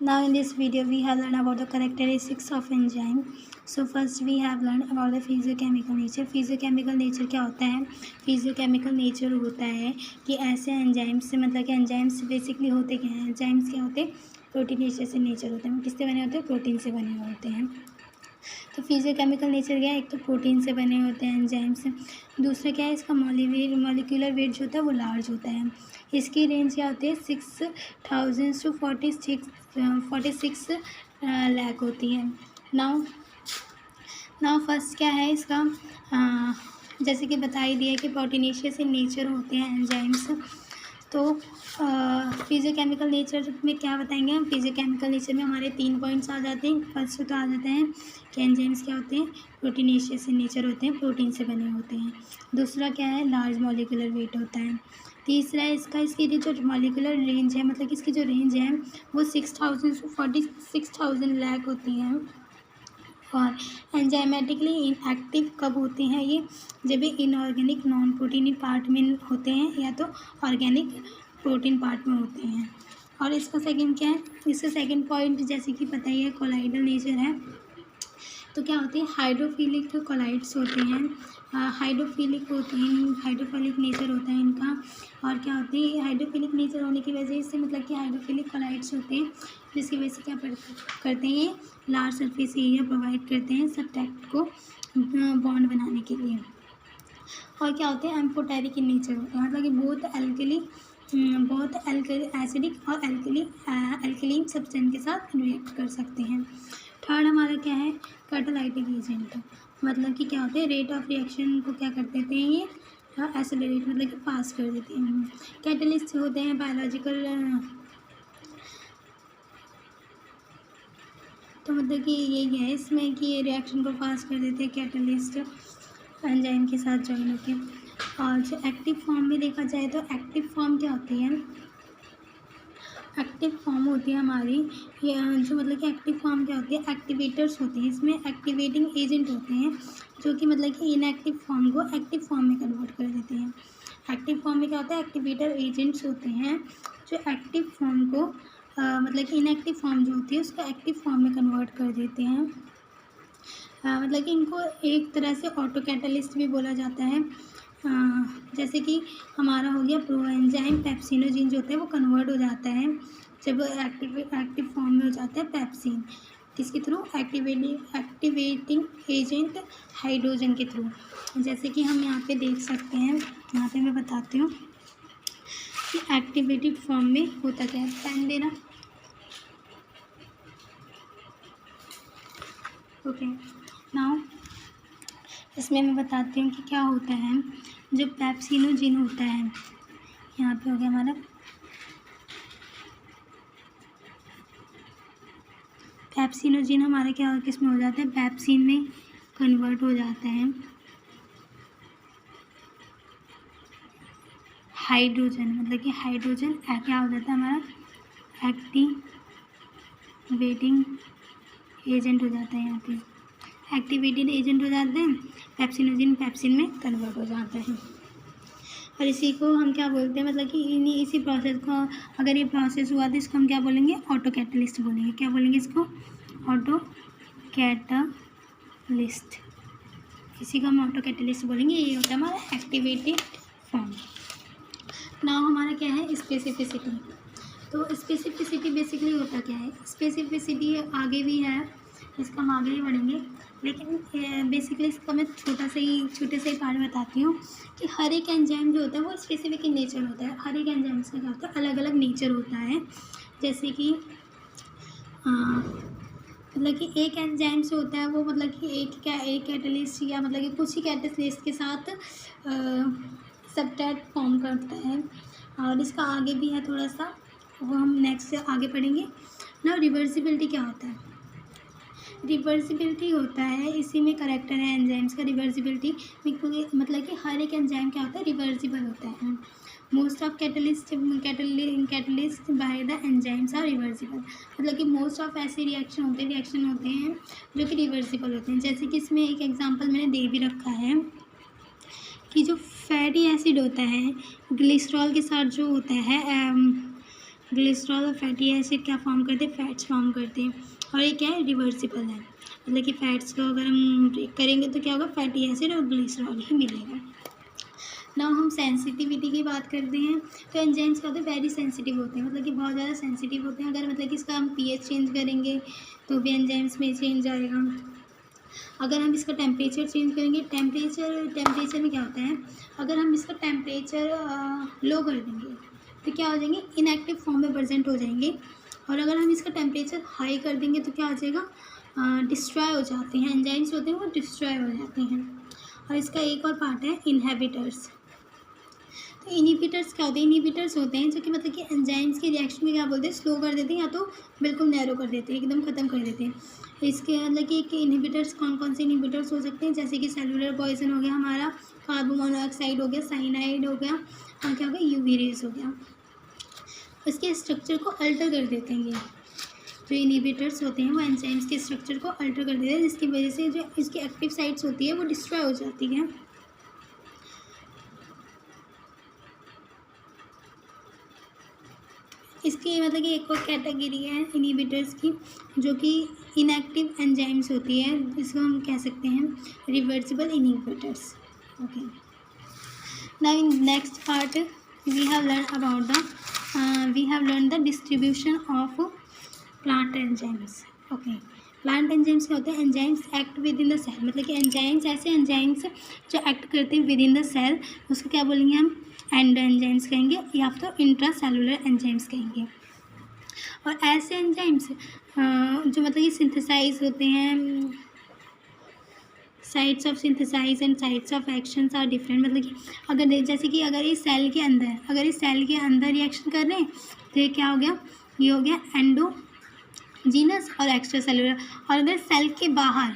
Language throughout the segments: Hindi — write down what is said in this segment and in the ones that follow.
Now in this video we have learned about the characteristics of enzyme. So first we have learned about the physiochemical nature. Physiochemical nature क्या होता है? Physiochemical nature होता है कि ऐसे एंजाइम्स से मतलब कि एंजाइम्स बेसिकली होते क्या हैं? एंजाइम्स क्या होते हैं? प्रोटीनेशियस नेचर होते हैं. किससे बने होते हैं? प्रोटीन से बने होते हैं. तो फिजियोकेमिकल नेचर क्या है? एक तो प्रोटीन से बने होते हैं एंजाइम्स. दूसरा क्या है? इसका मॉलिक्यूलर वेट जो होता है वो लार्ज होता है. इसकी रेंज क्या होती है? 6000 to 46 लाख होती है. नाउ फर्स्ट क्या है इसका? जैसे कि बता ही दिया कि प्रोटीनेशियस इन नेचर होते हैं एंजाइम्स. तो फिजियोकेमिकल नेचर में क्या बताएंगे हम? फिजियोकेमिकल नेचर में हमारे 3 पॉइंट्स आ जाते हैं. फर्स्ट तो आ जाते हैं कि एंजाइम्स क्या होते हैं? प्रोटीनेशियस इन नेचर होते हैं, प्रोटीन से बने होते हैं. दूसरा क्या है? लार्ज मॉलिक्यूलर वेट होता है. तीसरा है इसकी जो मॉलिक्यूलर रेंज है, मतलब कि इसकी जो रेंज है वो 6000 से 46,000 लाख होती है. और एंजाइमेटिकली इनएक्टिव कब होते हैं ये? जब ये इनऑर्गेनिक नॉन प्रोटीन पार्ट में होते हैं या तो ऑर्गेनिक प्रोटीन पार्ट में होते हैं. और इसका सेकंड क्या है? इसका सेकंड पॉइंट जैसे कि पता ही है कोलाइडल नेचर है. तो क्या होते हैं? हाइड्रोफिलिक कोलाइड्स होते हैं. हाइड्रोफिलिक नेचर होता है इनका. और क्या होते हैं? हाइड्रोफिलिक नेचर होने की वजह से मतलब कि हाइड्रोफिलिक कोलाइड्स होते हैं जिसकी वजह से क्या करते हैं? ये लार्ज सरफेस एरिया प्रोवाइड करते हैं सब्सट्रेट को बॉन्ड बनाने के लिए. और क्या होते हैं? एम्फोटेरिक इन नेचर होते हैं, मतलब कि बहुत एसिडिक और एल्कलीन सब्सटेंस के साथ रिएक्ट कर सकते हैं. थर्ड हमारा क्या है? Catalytic agent. मतलब कि क्या होते हैं? रेट ऑफ रिएक्शन को क्या कर देते हैं? ये एक्सेलरेट मतलब कि पास कर देते हैं. कैटलिस्ट होते हैं बायोलॉजिकल, तो मतलब कि यही है इसमें कि ये रिएक्शन को पास कर देते हैं कैटलिस्ट एंजाइम के साथ जॉइन होके. और जो एक्टिव फॉर्म में देखा जाए तो एक्टिव फॉर्म क्या होती है? एक्टिव फॉर्म होती है हमारी जो मतलब कि एक्टिव फॉर्म क्या होती है? एक्टिवेटर्स होते हैं. इसमें एक्टिवेटिंग एजेंट होते हैं जो कि मतलब कि इनएक्टिव फॉर्म को एक्टिव फॉर्म में कन्वर्ट कर देते हैं. एक्टिव फॉर्म में क्या होता है? एक्टिवेटर एजेंट्स होते हैं जो एक्टिव फॉर्म को मतलब कि इनएक्टिव फॉर्म जो होती है उसको एक्टिव फॉर्म में कन्वर्ट कर देते हैं. मतलब कि इनको एक तरह से ऑटो कैटलिस्ट भी बोला जाता है. जैसे कि हमारा हो गया प्रो एंजाइम पेप्सिनोजिन जो होता है वो कन्वर्ट हो जाता है जब एक्टिव फॉर्म में हो जाता है पेप्सिन. किसके थ्रू? एक्टिवेटिंग एजेंट हाइड्रोजन के थ्रू. जैसे कि हम यहाँ पे देख सकते हैं, यहाँ पे मैं बताती हूँ कि एक्टिवेटेड फॉर्म में होता क्या है. पेन देना. ओके. नाउ इसमें मैं बताती हूँ कि क्या होता है. जो पेप्सिनोजिन होता है, यहाँ पे हो गया हमारा पेप्सिनोजिन, हमारा क्या किस में हो जाता है? पेप्सिन में कन्वर्ट हो जाता है. हाइड्रोजन मतलब कि हाइड्रोजन क्या हो जाता है? हमारा एक्टिवेटिंग एजेंट हो जाता है. यहाँ पे एक्टिवेटेड एजेंट हो जाते हैं. पेप्सिनोजिन पेप्सिन में कन्वर्ट हो जाता है. और इसी को हम क्या बोलते हैं? मतलब कि इसी प्रोसेस को अगर ये प्रोसेस हुआ तो इसको हम क्या बोलेंगे? ऑटो कैटलिस्ट बोलेंगे. क्या बोलेंगे इसको? Auto catalyst. इसी को हम ऑटो कैटलिस्ट बोलेंगे. ये होता है हमारा एक्टिवेटेड फॉर्म. नाउ हमारा क्या है? स्पेसिफिसिटी. तो स्पेसिफिसिटी बेसिकली होता क्या है? स्पेसिफिसिटी आगे भी है, इसका हम आगे ही बढ़ेंगे, लेकिन बेसिकली इसका मैं छोटे से ही पार्ट बताती हूँ कि हर एक एंजाइम जो होता है वो स्पेसिफिक इन नेचर होता है. हर एक एंजाइम का क्या होता है? अलग अलग नेचर होता है. जैसे कि मतलब कि एक एंजाइम से होता है वो मतलब कि एक कैटलिस्ट या मतलब कि कुछ ही कैटलिस्ट के साथ सब्सट्रेट फॉर्म करता है. और इसका आगे भी है थोड़ा सा, वो हम नेक्स्ट से आगे पढ़ेंगे ना. रिवर्सिबिलिटी क्या होता है? रिवर्सिबिलिटी होता है, इसी में करेक्टर है एंजाइम्स का. रिवर्सिबिलिटी मतलब कि हर एक एंजाइम क्या होता है? रिवर्सिबल होता है. Most of catalyst by the enzymes are reversible. मतलब कि मोस्ट ऑफ ऐसे रिएक्शन होते हैं जो कि रिवर्सिबल होते हैं. जैसे कि इसमें एक एग्जांपल मैंने दे भी रखा है कि जो फैटी एसिड होता है ग्लिसरॉल के साथ जो होता है ग्लिसरॉल और फैटी एसिड क्या फॉर्म करते हैं, फैट्स फॉर्म करते हैं। और ये क्या है, रिवर्सिबल है, मतलब कि फैट्स को अगर हम ब्रेक करेंगे तो क्या होगा, फैटी एसिड और ग्लिसरॉल ही मिलेगा। नाउ हम सेंसिटिविटी की बात करते हैं। तो एंजाइम्स क्या होते हैं, वेरी सेंसिटिव होते हैं, मतलब कि बहुत ज़्यादा सेंसिटिव होते हैं। अगर मतलब कि इसका हम पीएच चेंज करेंगे तो भी एंजाइम्स में चेंज आएगा। अगर हम इसका टेम्परेचर चेंज करेंगे, टेम्परेचर में क्या होता है, अगर हम इसका टेम्परेचर लो कर देंगे तो क्या हो जाएंगे, इनएक्टिव फॉर्म में प्रेजेंट हो जाएंगे। और अगर हम इसका टेम्परेचर हाई कर देंगे तो क्या हो जाएगा, डिस्ट्रॉय हो जाते हैं, एंजाइम्स होते हैं वो डिस्ट्रॉय हो जाते हैं। और इसका एक और पार्ट है इनहिबिटर्स। तो इनहिबिटर्स क्या होते हैं, इनहिबिटर्स होते हैं जो कि मतलब कि एंजाइम्स के रिएक्शन में क्या बोलते हैं, स्लो कर देते हैं या तो बिल्कुल नैरो कर देते हैं, एकदम ख़त्म कर देते हैं। इसके मतलब कि इनहिबिटर्स कौन कौन से इनहिबिटर्स हो सकते हैं, जैसे कि सेलुलर पॉइजन हो गया हमारा, कार्बन मोनोऑक्साइड हो गया, साइनाइड हो गया, और क्या हो गया, यूवी रेज हो गया। इसके स्ट्रक्चर को अल्टर कर देते हैं। ये जो इनहिबिटर्स होते हैं वो एंजाइम्स के स्ट्रक्चर को अल्टर कर देते हैं, जिसकी वजह से जो इसकी एक्टिव साइट्स होती है वो डिस्ट्रॉय हो जाती है। इसकी मतलब कि एक और कैटेगरी है इनहिबिटर्स की, जो कि इनएक्टिव एंजाइम्स होती है, जिसको हम कह सकते हैं reversible inhibitors. Okay, now in next part we have learn the distribution of plant enzymes. Okay, plant enzymes क्या होते हैं, enzymes act within the cell, मतलब कि एंजाइम्स ऐसे एंजाइम्स जो एक्ट करते हैं विद इन द सेल, उसको क्या बोलेंगे हम, एंडो एंजाइम्स कहेंगे या तो इंट्रा सेलुलर एंजाइम्स कहेंगे। और ऐसे एंजाइम्स जो मतलब कि सिंथेसाइज होते हैं, sites of synthesize and sites of actions are different, मतलब कि अगर जैसे कि अगर इस सेल के अंदर रिएक्शन कर रहे हैं तो ये क्या हो गया, ये हो गया एंडोजीनस और एक्स्ट्रा सेलुलर। और अगर सेल के बाहर,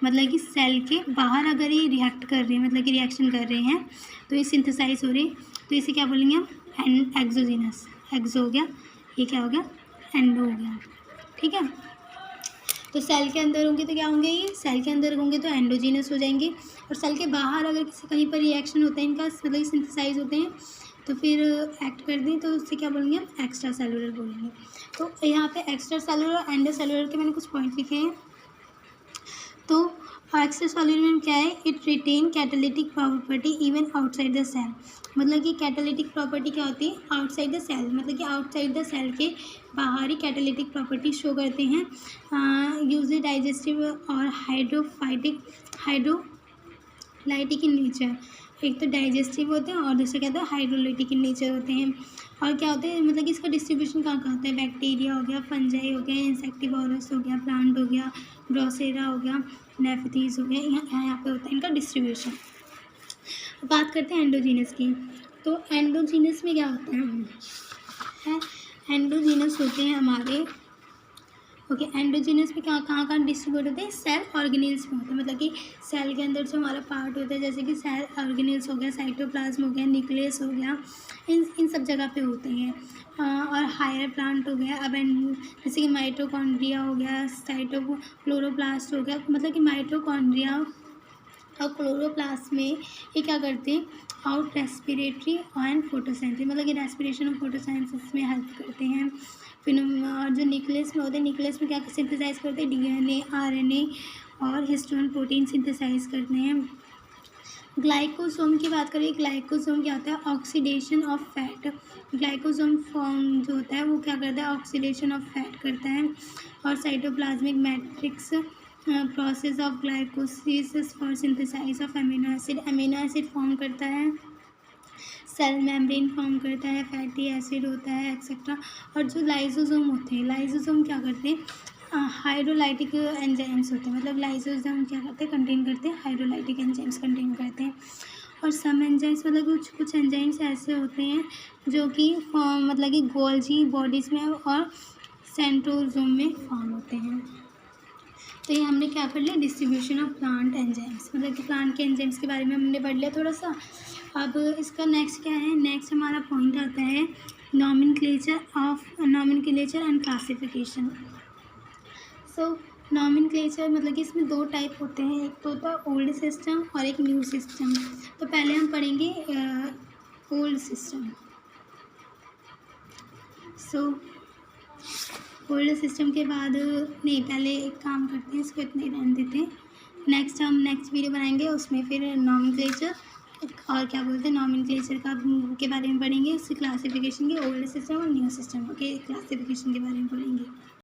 मतलब कि सेल के बाहर अगर ये रिएक्ट कर रहे हैं, मतलब कि रिएक्शन कर रहे हैं तो ये सिंथेसाइज हो रही है, तो इसे क्या बोलेंगे हम, एक्सोजीनस, एक्सो हो गया, ये क्या हो गया, एंडो हो गया। ठीक है, तो सेल के अंदर होंगे तो क्या होंगे, ये सेल के अंदर होंगे तो एंडोजीनस हो जाएंगे, और सेल के बाहर अगर किसी कहीं पर रिएक्शन होता है इनका, मतलब सिंथेसाइज होते हैं तो फिर एक्ट कर दें तो उससे क्या बोलेंगे हम, एक्स्ट्रा सेलुलर बोलेंगे। तो यहाँ पे एक्स्ट्रा सेलुलर और एंडो सेलुलर के मैंने कुछ पॉइंट लिखे हैं। तो एक्स्ट्रा सेलुलर में क्या है, it retain catalytic property even outside the cell, मतलब कि कैटालिटिक प्रॉपर्टी क्या होती है, आउटसाइड द सेल, मतलब कि आउटसाइड द सेल के बाहरी कैटालिटिक प्रॉपर्टी शो करते हैं। यूजली डाइजेस्टिव और हाइड्रोलाइटिक इन नेचर, एक तो डाइजेस्टिव होते हैं और दूसरा क्या होता है, हाइड्रोलाइटिक इन नेचर होते हैं। और क्या होते हैं, मतलब कि इसका डिस्ट्रीब्यूशन कहाँ कहाँ होता है, बैक्टीरिया हो गया, फंजाई हो गया, इंसेक्टिवोरस हो गया, प्लांट हो गया, ड्रोसेरा हो गया, नेफथीज हो गया, यहाँ पे होता है इनका डिस्ट्रीब्यूशन। बात करते हैं एंडोजीनस की। तो एंडोजीनस में क्या होता है, एंडोजीनस होते हैं हमारे, ओके, एंडोजीनस में क्या कहाँ कहाँ डिस्ट्रीब्यूट होते हैं, सेल ऑर्गेनेल्स में होते हैं, मतलब कि सेल के अंदर जो हमारा पार्ट होता है, जैसे कि सेल ऑर्गेनेल्स हो गया, साइटोप्लाज्म हो गया, न्यूक्लियस हो गया, इन सब जगह पे होते हैं। और हायर प्लांट हो गया, अब जैसे कि माइटोकॉन्ड्रिया हो गया, क्लोरोप्लास्ट हो गया, मतलब कि माइटोकॉन्ड्रिया और क्लोरोप्लास्ट में ये क्या करते हैं, आउट रेस्पिरेटरी एंड फोटोसिंथेसिस, मतलब कि रेस्पिरेशन और फोटोसिंथेसिस में हेल्प करते हैं। फिर और जो न्यूक्लियस में होते हैं, न्यूक्लियस में क्या सिंथेसाइज करते हैं, डीएनए, आरएनए और हिस्टोन प्रोटीन सिंथेसाइज करते हैं। ग्लाइकोसोम की बात करें, ग्लाइकोसोम क्या होता है, ऑक्सीडेशन ऑफ फैट, ग्लाइकोसोम फॉर्म जो होता है वो क्या करता है, ऑक्सीडेशन ऑफ फैट करता है। और cytoplasmic matrix process of glycosis for synthesize of amino acid form करता है, सेल मेम्ब्रेन फॉर्म करता है, फैटी एसिड होता है, एक्सेट्रा। और जो लाइसोसोम होते हैं, लाइसोसोम क्या करते हैं, हाइड्रोलाइटिक एंजाइम्स होते हैं, मतलब लाइसोसोम क्या करते हैं, कंटेन करते हैं, हाइड्रोलाइटिक एंजाइम्स कंटेन करते हैं। और सम एंजाइम्स, मतलब कुछ एंजाइम्स ऐसे होते हैं जो कि मतलब कि गोल्जी बॉडीज़ में और सेंट्रोसोम में फॉर्म होते हैं। तो ये हमने क्या पढ़ लिया, डिस्ट्रीब्यूशन ऑफ प्लांट एंजाइम्स, मतलब कि प्लांट के एंजाइम्स के बारे में हमने पढ़ लिया थोड़ा सा। अब इसका नेक्स्ट क्या है, नेक्स्ट हमारा पॉइंट आता है nomenclature and classification. So nomenclature मतलब कि इसमें दो टाइप होते हैं, एक तो होता है ओल्ड सिस्टम और एक न्यू सिस्टम। तो पहले हम पढ़ेंगे old system. So old system के बाद नहीं, पहले एक काम करते हैं, इसको इतना ही रहने देते हैं। नेक्स्ट हम नेक्स्ट वीडियो बनाएंगे, उसमें फिर नॉमेनक्लेचर और क्या बोलते हैं नॉमेनक्लेचर का के बारे में पढ़ेंगे, उसकी क्लासिफिकेशन के, ओल्ड सिस्टम और न्यू सिस्टम के क्लासिफिकेशन के बारे में पढ़ेंगे।